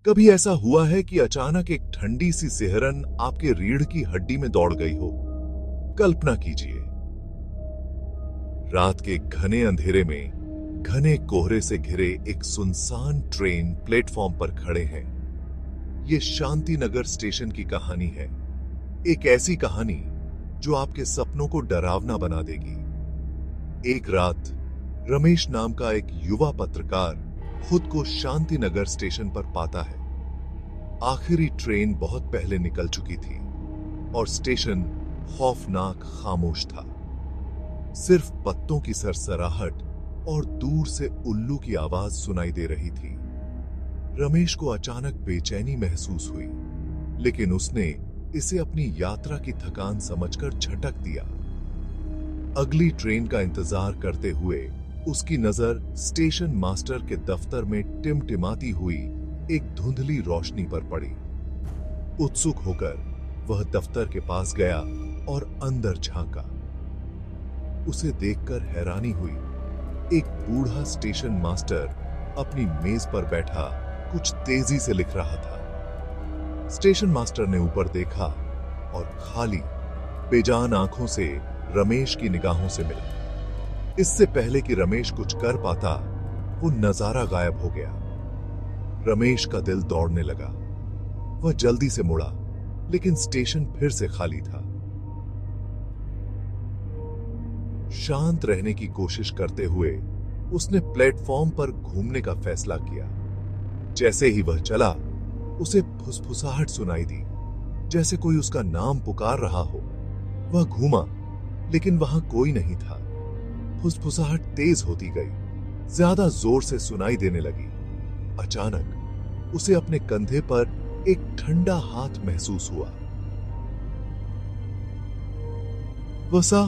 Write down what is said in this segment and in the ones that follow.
कभी ऐसा हुआ है कि अचानक एक ठंडी सी सिहरन आपके रीढ़ की हड्डी में दौड़ गई हो? कल्पना कीजिए, रात के घने अंधेरे में घने कोहरे से घिरे एक सुनसान ट्रेन प्लेटफॉर्म पर खड़े हैं। ये शांति नगर स्टेशन की कहानी है, एक ऐसी कहानी जो आपके सपनों को डरावना बना देगी। एक रात रमेश नाम का एक युवा पत्रकार खुद को शांति नगर स्टेशन पर पाता है। आखिरी ट्रेन बहुत पहले निकल चुकी थी और स्टेशन खौफनाक खामोश था। सिर्फ पत्तों की सरसराहट और दूर से उल्लू की आवाज सुनाई दे रही थी। रमेश को अचानक बेचैनी महसूस हुई, लेकिन उसने इसे अपनी यात्रा की थकान समझकर झटक दिया। अगली ट्रेन का इंतजार करते हुए उसकी नजर स्टेशन मास्टर के दफ्तर में टिमटिमाती हुई एक धुंधली रोशनी पर पड़ी। उत्सुक होकर वह दफ्तर के पास गया और अंदर झांका। उसे देखकर हैरानी हुई। एक बूढ़ा स्टेशन मास्टर अपनी मेज पर बैठा कुछ तेजी से लिख रहा था। स्टेशन मास्टर ने ऊपर देखा और खाली बेजान आंखों से रमेश की निगाहों से मिला। इससे पहले कि रमेश कुछ कर पाता, वो नजारा गायब हो गया। रमेश का दिल दौड़ने लगा। वह जल्दी से मुड़ा, लेकिन स्टेशन फिर से खाली था। शांत रहने की कोशिश करते हुए उसने प्लेटफॉर्म पर घूमने का फैसला किया। जैसे ही वह चला, उसे फुसफुसाहट सुनाई दी, जैसे कोई उसका नाम पुकार रहा हो। वह घूमा, लेकिन वहां कोई नहीं था। फुसफुसाहट तेज होती गई, ज्यादा जोर से सुनाई देने लगी। अचानक उसे अपने कंधे पर एक ठंडा हाथ महसूस हुआ। वह सा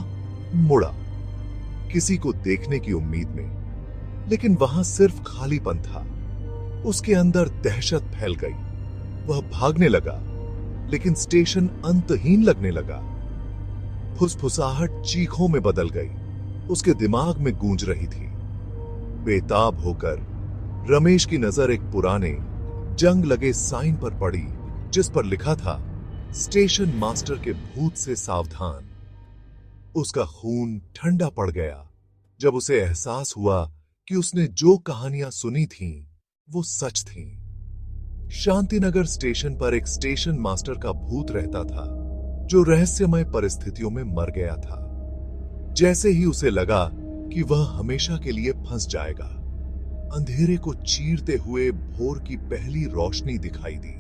मुड़ा, किसी को देखने की उम्मीद में, लेकिन वहां सिर्फ खालीपन था। उसके अंदर दहशत फैल गई। वह भागने लगा, लेकिन स्टेशन अंतहीन लगने लगा। फुसफुसाहट चीखों में बदल गई, उसके दिमाग में गूंज रही थी। बेताब होकर रमेश की नजर एक पुराने जंग लगे साइन पर पड़ी, जिस पर लिखा था, स्टेशन मास्टर के भूत से सावधान। उसका खून ठंडा पड़ गया जब उसे एहसास हुआ कि उसने जो कहानियां सुनी थीं, वो सच थीं। शांतिनगर स्टेशन पर एक स्टेशन मास्टर का भूत रहता था, जो रहस्यमय परिस्थितियों में मर गया था। जैसे ही उसे लगा कि वह हमेशा के लिए फंस जाएगा, अंधेरे को चीरते हुए भोर की पहली रोशनी दिखाई दी।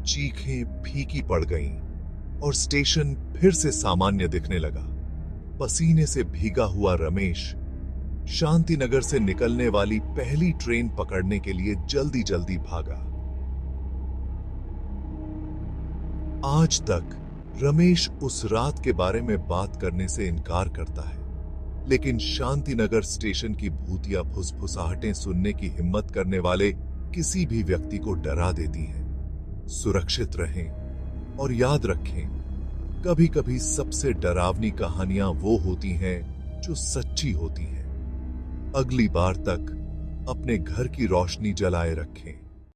चीखें फीकी पड़ गईं और स्टेशन फिर से सामान्य दिखने लगा। पसीने से भीगा हुआ रमेश शांतिनगर से निकलने वाली पहली ट्रेन पकड़ने के लिए जल्दी जल्दी भागा। आज तक रमेश उस रात के बारे में बात करने से इनकार करता है, लेकिन शांतिनगर स्टेशन की भूतिया फुसफुसाहटें सुनने की हिम्मत करने वाले किसी भी व्यक्ति को डरा देती हैं। सुरक्षित रहें और याद रखें, कभी कभी सबसे डरावनी कहानियां वो होती हैं जो सच्ची होती हैं। अगली बार तक अपने घर की रोशनी जलाए रखें।